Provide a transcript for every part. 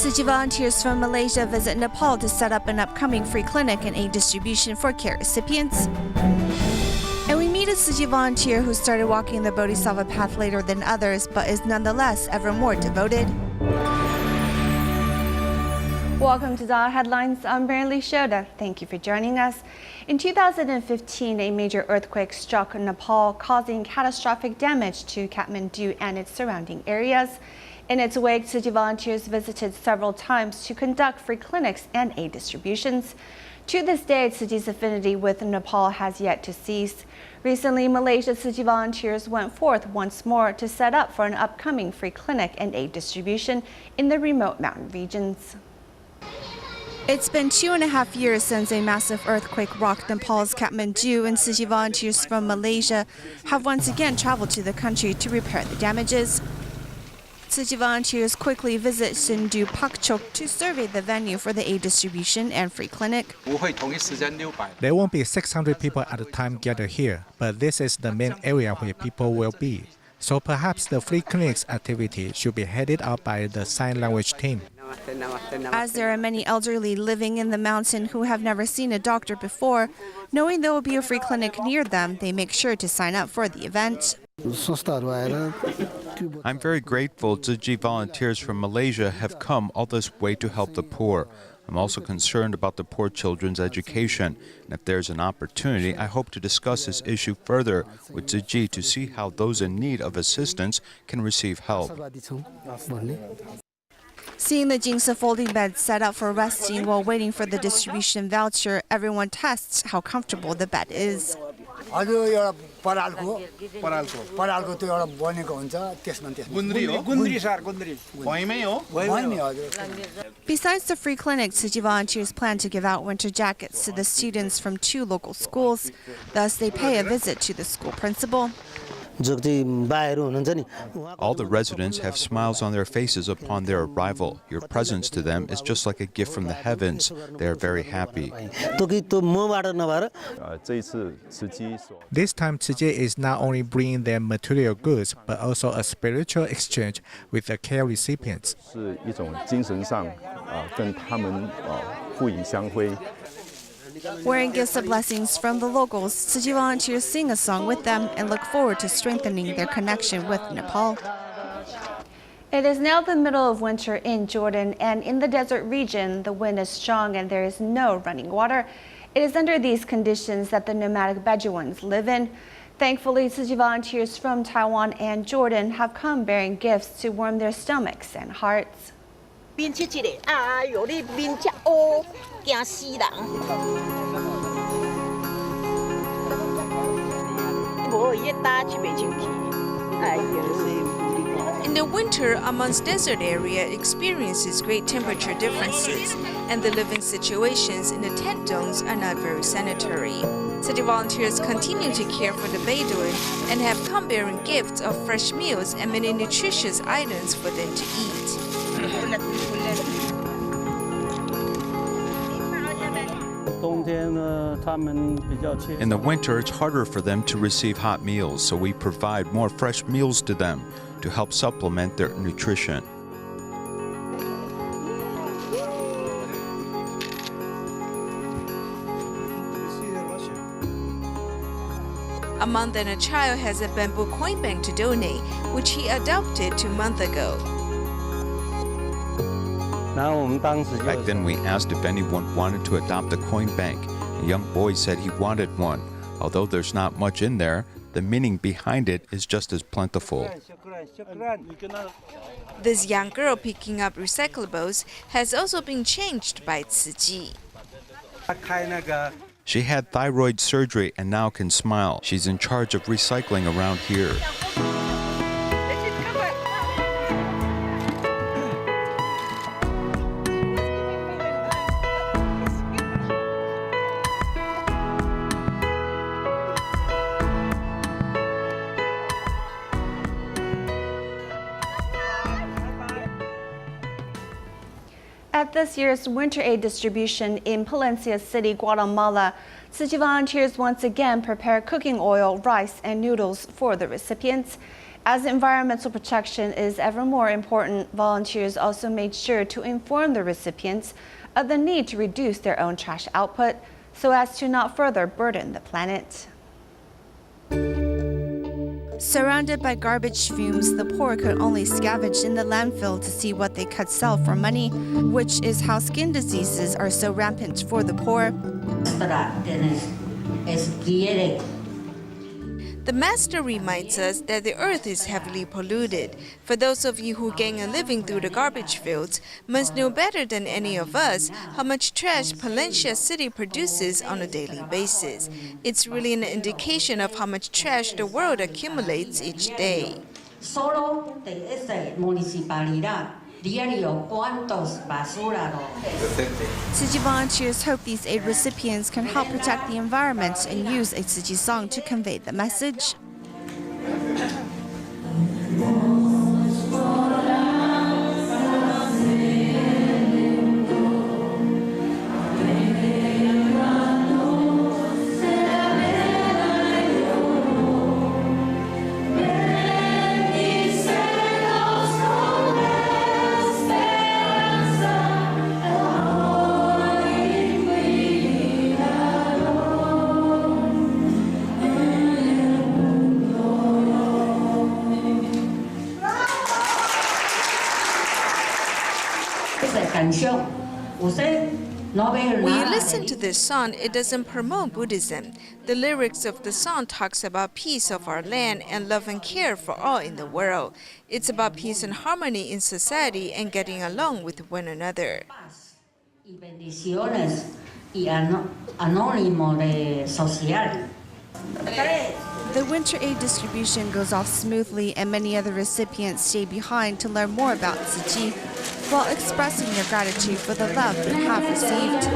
Tzu Chi volunteers from Malaysia visit Nepal to set up an upcoming free clinic and aid distribution for care recipients. And we meet a Tzu Chi volunteer who started walking the Boddhisattva Path later than others, but is nonetheless ever more devoted. Welcome to DaAi Headlines. I'm Brantley Shoda. Thank you for joining us. In 2015, a major earthquake struck Nepal, causing catastrophic damage to Kathmandu and its surrounding areas. In its wake, Tzu Chi volunteers visited several times to conduct free clinics and aid distributions. To this day, Tzu Chi's affinity with Nepal has yet to cease. Recently, Malaysia's Tzu Chi volunteers went forth once more to set up for an upcoming free clinic and aid distribution in the remote mountain regions. It's been 2.5 years since a massive earthquake rocked Nepal's Kathmandu, and Tzu Chi volunteers from Malaysia have once again traveled to the country to repair the damages. Tzu Chi volunteers quickly visit Sindu Pakchok to survey the venue for the aid distribution and free clinic. There won't be 600 people at a time gathered here, but this is the main area where people will be. So perhaps the free clinics activity should be headed up by the sign language team. As there are many elderly living in the mountain who have never seen a doctor before, knowing there will be a free clinic near them, they make sure to sign up for the event. I'm very grateful Tzu Chi volunteers from Malaysia have come all this way to help the poor. I'm also concerned about the poor children's education. And if there's an opportunity, I hope to discuss this issue further with Tzu Chi to see how those in need of assistance can receive help. Seeing the Jingsa folding bed set up for resting while waiting for the distribution voucher, everyone tests how comfortable the bed is. Besides the free clinic, Tzu Chi volunteers plan to give out winter jackets to the students from 2 local schools. Thus, they pay a visit to the school principal. All the residents have smiles on their faces upon their arrival. Your presence to them is just like a gift from the heavens. They are very happy. This time, Tzu Chi is not only bringing them material goods, but also a spiritual exchange with the care recipients. Wearing gifts of blessings from the locals, Tzu Chi volunteers sing a song with them and look forward to strengthening their connection with Nepal. It is now the middle of winter in Jordan, and in the desert region, the wind is strong and there is no running water. It is under these conditions that the nomadic Bedouins live in. Thankfully, Tzu Chi volunteers from Taiwan and Jordan have come bearing gifts to warm their stomachs and hearts. In the winter, amongst desert area experiences great temperature differences, and the living situations in the tent domes are not very sanitary. City volunteers continue to care for the Bedouin and have come bearing gifts of fresh meals and many nutritious items for them to eat. In the winter, it's harder for them to receive hot meals, so we provide more fresh meals to them to help supplement their nutrition. A month and a child has a bamboo coin bank to donate, which he adopted 2 months ago. Back then, we asked if anyone wanted to adopt a coin bank. A young boy said he wanted one. Although there's not much in there, the meaning behind it is just as plentiful. This young girl picking up recyclables has also been changed by Tzu Chi. She had thyroid surgery and now can smile. She's in charge of recycling around here. At this year's winter aid distribution in Palencia City, Guatemala, Tzu Chi volunteers once again prepare cooking oil, rice, and noodles for the recipients. As environmental protection is ever more important, volunteers also made sure to inform the recipients of the need to reduce their own trash output so as to not further burden the planet. Surrounded by garbage fumes, the poor could only scavenge in the landfill to see what they could sell for money, which is how skin diseases are so rampant for the poor. The master reminds us that the earth is heavily polluted. For those of you who gain a living through the garbage fields, must know better than any of us how much trash Malaysia City produces on a daily basis. It's really an indication of how much trash the world accumulates each day. Solo de esa municipalidad diario cuántos basura. Tzu Chi volunteers hope these aid recipients can help protect the environment and use a Tzu Chi song to convey the message. When you listen to this song, it doesn't promote Buddhism. The lyrics of the song talks about peace of our land and love and care for all in the world. It's about peace and harmony in society and getting along with one another. The winter aid distribution goes off smoothly and many other recipients stay behind to learn more about Tzu Chi while expressing their gratitude for the love they have received.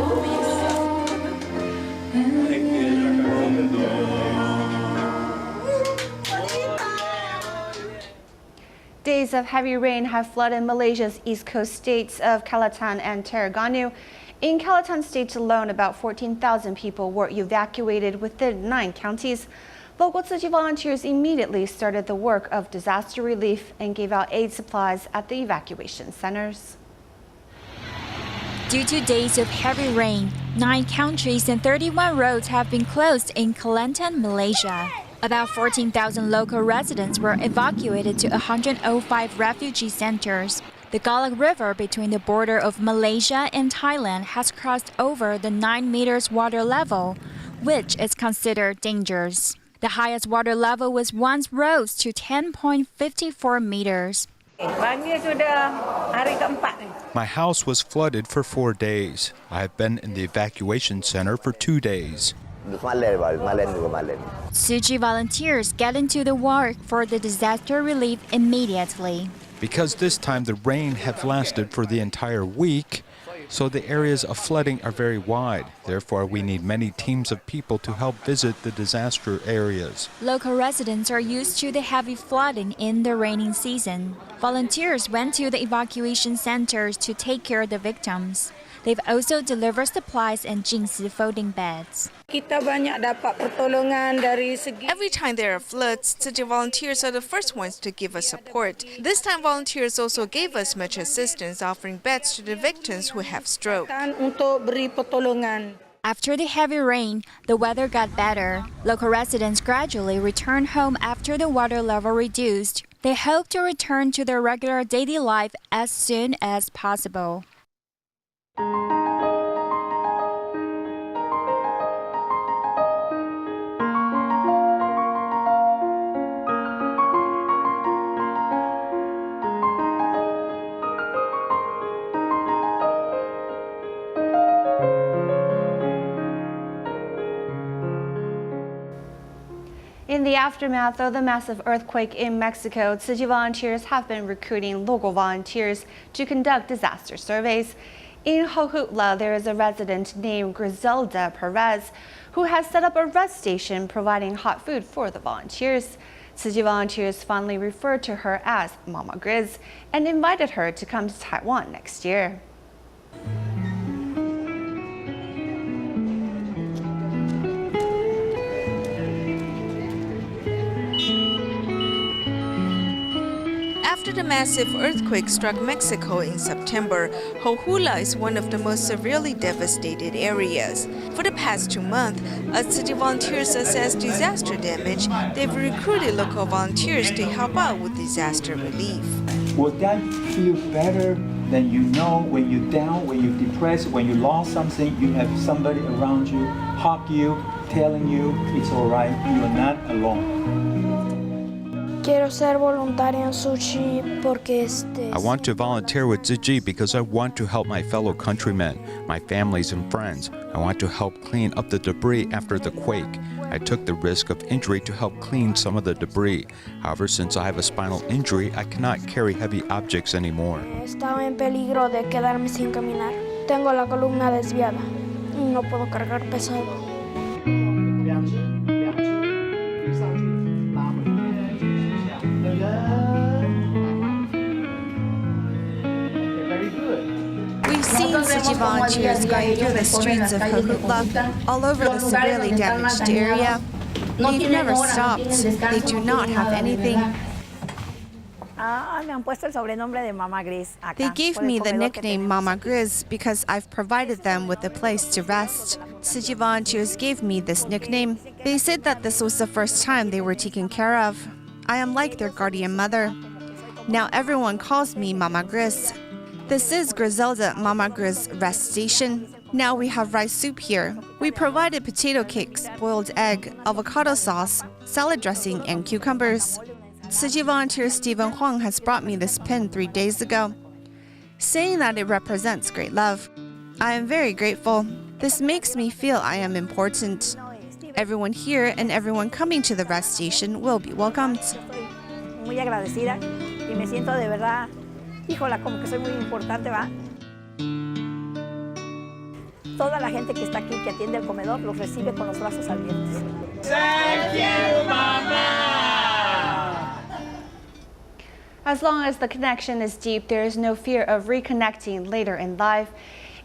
Days of heavy rain have flooded Malaysia's east coast states of Kelantan and Terengganu. In Kelantan state alone, about 14,000 people were evacuated within 9 counties. Local Tzu Chi volunteers immediately started the work of disaster relief and gave out aid supplies at the evacuation centers. Due to days of heavy rain, 9 countries and 31 roads have been closed in Kelantan, Malaysia. About 14,000 local residents were evacuated to 105 refugee centers. The Galak River between the border of Malaysia and Thailand has crossed over the 9 meters water level, which is considered dangerous. The highest water level was once rose to 10.54 meters. My house was flooded for 4 days. I have been in the evacuation center for 2 days. Tzu Chi volunteers get into the work for the disaster relief immediately. Because this time the rain have lasted for the entire week, so the areas of flooding are very wide. Therefore, we need many teams of people to help visit the disaster areas. Local residents are used to the heavy flooding in the rainy season. Volunteers went to the evacuation centers to take care of the victims. They've also delivered supplies and jingsi folding beds. Every time there are floods, Tzu Chi volunteers are the first ones to give us support. This time, volunteers also gave us much assistance, offering beds to the victims who have stroke. After the heavy rain, the weather got better. Local residents gradually returned home after the water level reduced. They hope to return to their regular daily life as soon as possible. In the aftermath of the massive earthquake in Mexico, Tzu Chi volunteers have been recruiting local volunteers to conduct disaster surveys. In Jojutla, there is a resident named Griselda Perez who has set up a rest station providing hot food for the volunteers. Tzu Chi volunteers fondly referred to her as Mama Grizz and invited her to come to Taiwan next year. massive earthquake struck Mexico in September, Coahuila is one of the most severely devastated areas. For the past 2 months, as Tzu Chi volunteers assess disaster damage, they've recruited local volunteers to help out with disaster relief. Would that feel better than when you're down, when you're depressed, when you lost something, you have somebody around you, hug you, telling you it's all right, you are not alone. Quiero ser voluntaria en Tzu Chi porque I want to volunteer with Tzu Chi because I want to help my fellow countrymen, my families and friends. I want to help clean up the debris after the quake. I took the risk of injury to help clean some of the debris. However, since I have a spinal injury, I cannot carry heavy objects anymore. Estaba en peligro de quedarme sin caminar. Tengo la columna desviada y no puedo cargar pesado. We've seen Tzu Chi volunteers going through the streets of Coahuila, all over the severely damaged area. They've never stopped. They do not have anything. They gave me the nickname Mama Grizz because I've provided them with a place to rest. Tzu Chi volunteers gave me this nickname. They said that this was the first time they were taken care of. I am like their guardian mother. Now everyone calls me Mama Grizz. This is Griselda Mama Grizz rest station. Now we have rice soup here. We provided potato cakes, boiled egg, avocado sauce, salad dressing, and cucumbers. Tzu Chi volunteer Stephen Huang has brought me this pin 3 days ago, saying that it represents great love. I am very grateful. This makes me feel I am important. Everyone here and everyone coming to the rest station will be welcomed. Muy agradecida y me siento de verdad, híjola, como que soy muy importante, ¿va? Toda la gente que está aquí, que atiende el comedor, los recibe con los brazos abiertos. Thank you, Mama! As long as the connection is deep, there is no fear of reconnecting later in life.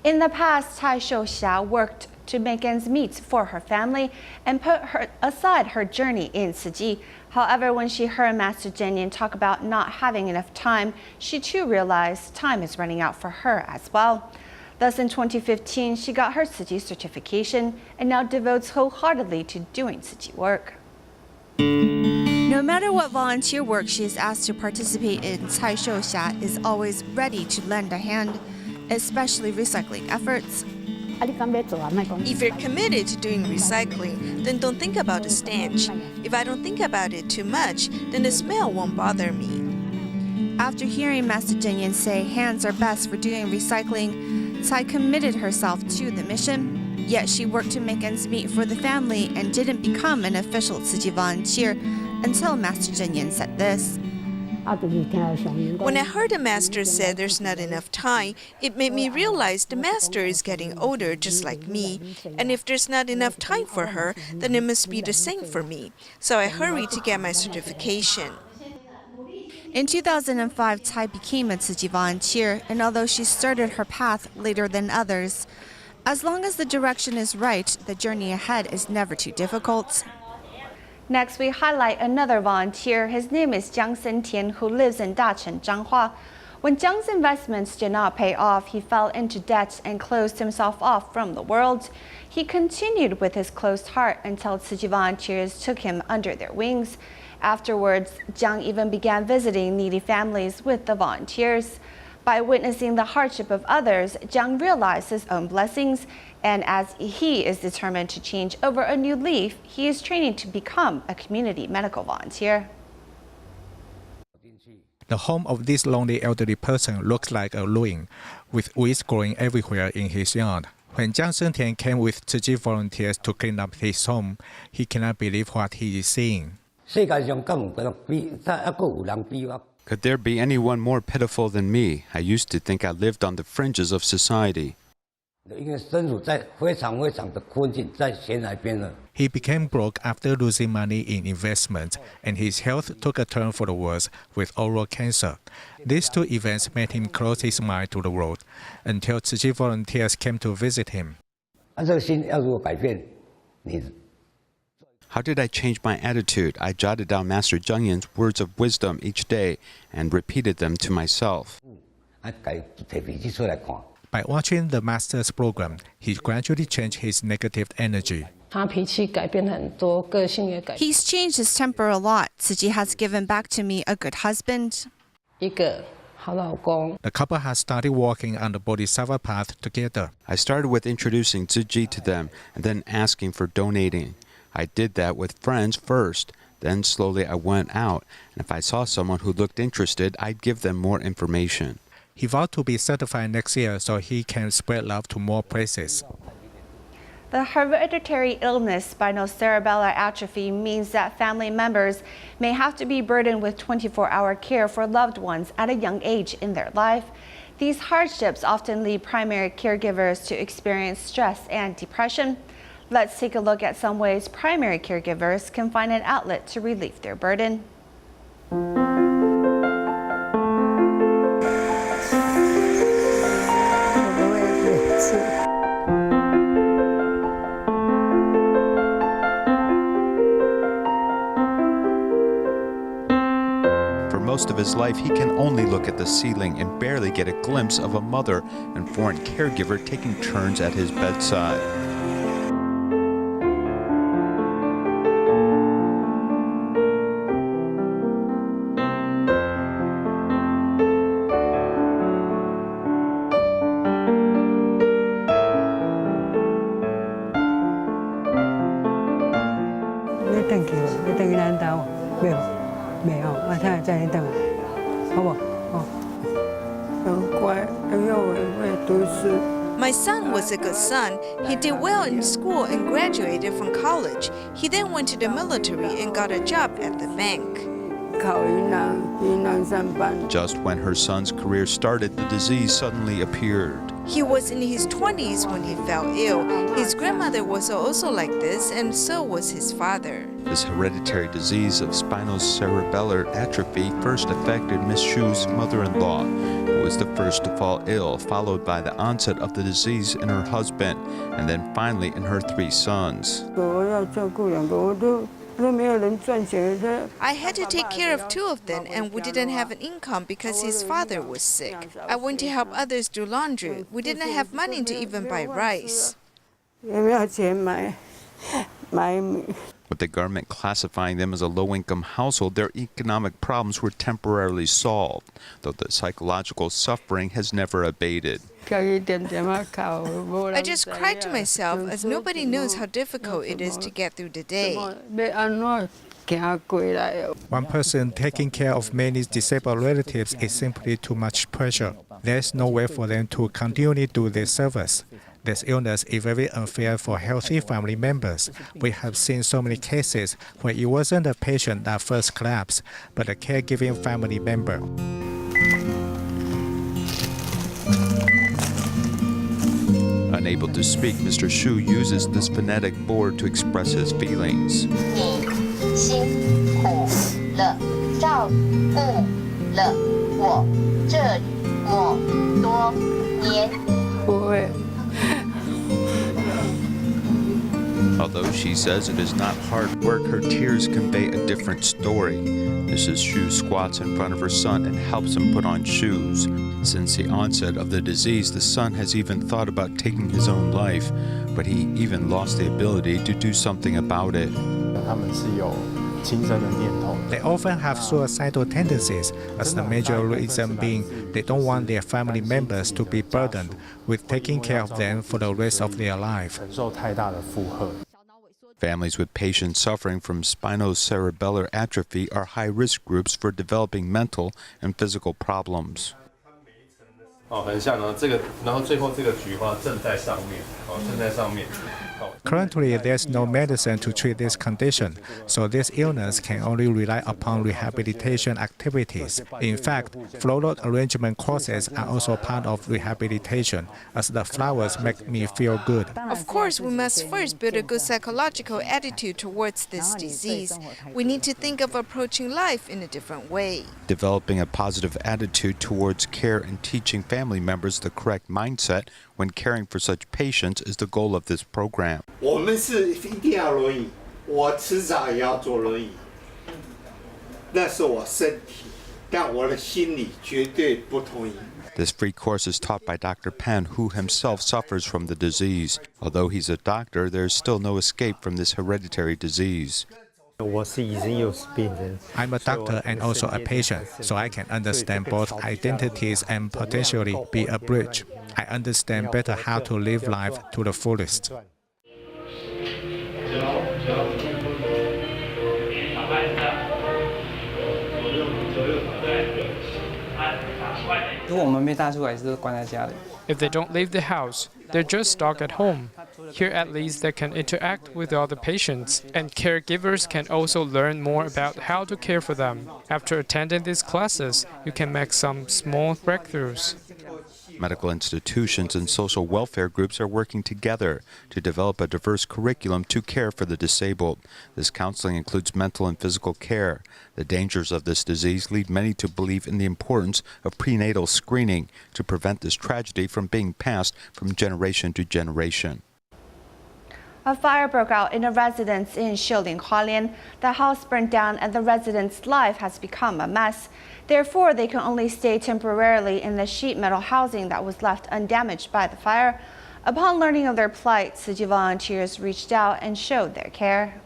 In the past, Tai Shouxia worked to make ends meet for her family and put aside her journey in Tzu Chi. However, when she heard Master Zhenyan talk about not having enough time, she too realized time is running out for her as well. Thus, in 2015, she got her Tzu Chi certification and now devotes wholeheartedly to doing Tzu Chi work. No matter what volunteer work she is asked to participate in, Tai Shouxia is always ready to lend a hand, especially recycling efforts. If you're committed to doing recycling, then don't think about the stench. If I don't think about it too much, then the smell won't bother me. After hearing Master Zhenyan say hands are best for doing recycling, Tsai committed herself to the mission. Yet she worked to make ends meet for the family and didn't become an official Tzu Chi volunteer until Master Zhenyan said this. When I heard the master said there's not enough time, it made me realize the master is getting older just like me, and if there's not enough time for her, then it must be the same for me. So I hurried to get my certification. In 2005, Tsai became a Tzu Chi volunteer, and although she started her path later than others, as long as the direction is right, the journey ahead is never too difficult. Next, we highlight another volunteer. His name is Jiang Sentian, who lives in Dachen, Zhanghua. When Jiang's investments did not pay off, he fell into debt and closed himself off from the world. He continued with his closed heart until Tzu Chi volunteers took him under their wings. Afterwards, Jiang even began visiting needy families with the volunteers. By witnessing the hardship of others, Jiang realized his own blessings, and as he is determined to change over a new leaf, he is training to become a community medical volunteer. The home of this lonely elderly person looks like a ruin, with weeds growing everywhere in his yard. When Jiang Shengtian came with Tzu Chi volunteers to clean up his home, he cannot believe what he is seeing. Could there be anyone more pitiful than me? I used to think I lived on the fringes of society. He became broke after losing money in investment, and his health took a turn for the worse with oral cancer. These two events made him close his mind to the world until Tzu Chi volunteers came to visit him. How did I change my attitude? I jotted down Master Zheng Yin's words of wisdom each day and repeated them to myself. By watching the master's program, he gradually changed his negative energy. He's changed his temper a lot. Tzu Chi has given back to me a good husband. The couple has started walking on the Boddhisattva Path together. I started with introducing Tzu Chi to them and then asking for donating. I did that with friends first. Then slowly I went out, and if I saw someone who looked interested, I'd give them more information. He vowed to be certified next year so he can spread love to more places. The hereditary illness spinocerebellar atrophy means that family members may have to be burdened with 24-hour care for loved ones at a young age in their life. These hardships often lead primary caregivers to experience stress and depression. Let's take a look at some ways primary caregivers can find an outlet to relieve their burden. For most of his life, he can only look at the ceiling and barely get a glimpse of a mother and foreign caregiver taking turns at his bedside. My son was a good son. He did well in school and graduated from college. He then went to the military and got a job at the bank. Just when her son's career started, the disease suddenly appeared. He was in his 20s when he fell ill. His grandmother was also like this, and so was his father. This hereditary disease of spinocerebellar atrophy first affected Miss Shu's mother-in-law, who was the first to fall ill, followed by the onset of the disease in her husband, and then finally in her 3 sons. I had to take care of 2 of them, and we didn't have an income because his father was sick. I went to help others do laundry. We didn't have money to even buy rice. With the government classifying them as a low-income household, their economic problems were temporarily solved, though the psychological suffering has never abated. I just cried to myself as nobody knows how difficult it is to get through the day. One person taking care of many disabled relatives is simply too much pressure. There's no way for them to continually do their service. This illness is very unfair for healthy family members. We have seen so many cases where it wasn't the patient that first collapsed, but a caregiving family member. Unable to speak, Mr. Shu uses this phonetic board to express his feelings. Although she says it is not hard work, her tears convey a different story. Mrs. Shu squats in front of her son and helps him put on shoes. Since the onset of the disease, the son has even thought about taking his own life, but he even lost the ability to do something about it. They often have suicidal tendencies, as the major reason being they don't want their family members to be burdened with taking care of them for the rest of their life. Families with patients suffering from spinocerebellar atrophy are high-risk groups for developing mental and physical problems. Currently, there's no medicine to treat this condition, so this illness can only rely upon rehabilitation activities. In fact, floral arrangement courses are also part of rehabilitation, as the flowers make me feel good. Of course, we must first build a good psychological attitude towards this disease. We need to think of approaching life in a different way. Developing a positive attitude towards care and teaching family members the correct mindset when caring for such patients is the goal of this program. 我迟早也要坐轮椅，那是我身体，但我的心里绝对不同意。 This free course is taught by Dr. Pan, who himself suffers from the disease. Although he's a doctor, there is still no escape from this hereditary disease. I'm a doctor and also a patient, so I can understand both identities and potentially be a bridge. I understand better how to live life to the fullest. If they don't leave the house, they're just stuck at home. Here at least they can interact with other patients, and caregivers can also learn more about how to care for them. After attending these classes, you can make some small breakthroughs. Medical institutions and social welfare groups are working together to develop a diverse curriculum to care for the disabled. This counseling includes mental and physical care. The dangers of this disease lead many to believe in the importance of prenatal screening to prevent this tragedy from being passed from generation to generation. A fire broke out in a residence in Xiling, Hualien. The house burned down and the resident's life has become a mess. Therefore, they can only stay temporarily in the sheet metal housing that was left undamaged by the fire. Upon learning of their plight, Tzu Chi volunteers reached out and showed their care.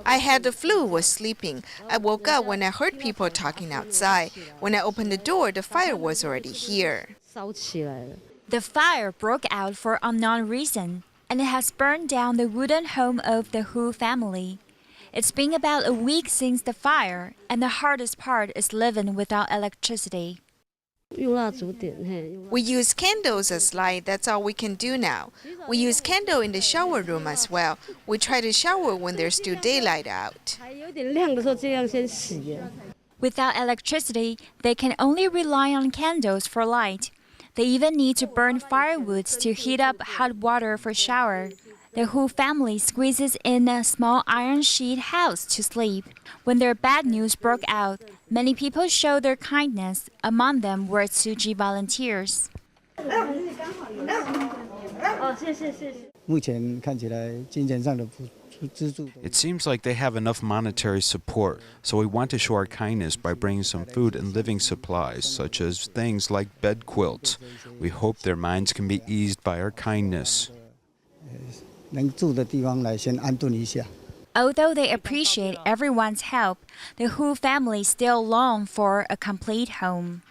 I had the flu, was sleeping. I woke up when I heard people talking outside. When I opened the door, the fire was already here. The fire broke out for unknown reason, and it has burned down the wooden home of the Hu family. It's been about a week since the fire, and the hardest part is living without electricity. We use candles as light, that's all we can do now. We use candle in the shower room as well. We try to shower when there's still daylight out. Without electricity, they can only rely on candles for light. They even need to burn firewoods to heat up hot water for shower. The Hu family squeezes in a small iron sheet house to sleep. When their bad news broke out, many people showed their kindness. Among them were Tzu Chi volunteers. It seems like they have enough monetary support, so we want to show our kindness by bringing some food and living supplies, such as things like bed quilts. We hope their minds can be eased by our kindness. Although they appreciate everyone's help, the Hu family still long for a complete home.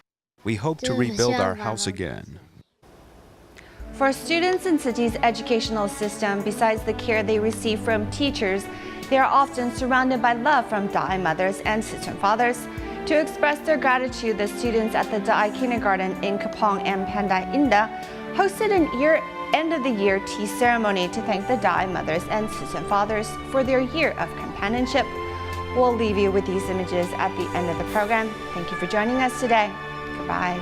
We hope to rebuild our house again. For students in Tzu Chi's educational system, besides the care they receive from teachers, they are often surrounded by love from DaAi mothers and Sichuan fathers. To express their gratitude, the students at the DaAi Kindergarten in Kapong and Pandai Inda hosted an end-of-the-year tea ceremony to thank the DaAi mothers and Sichuan fathers for their year of companionship. We'll leave you with these images at the end of the program. Thank you for joining us today. Goodbye.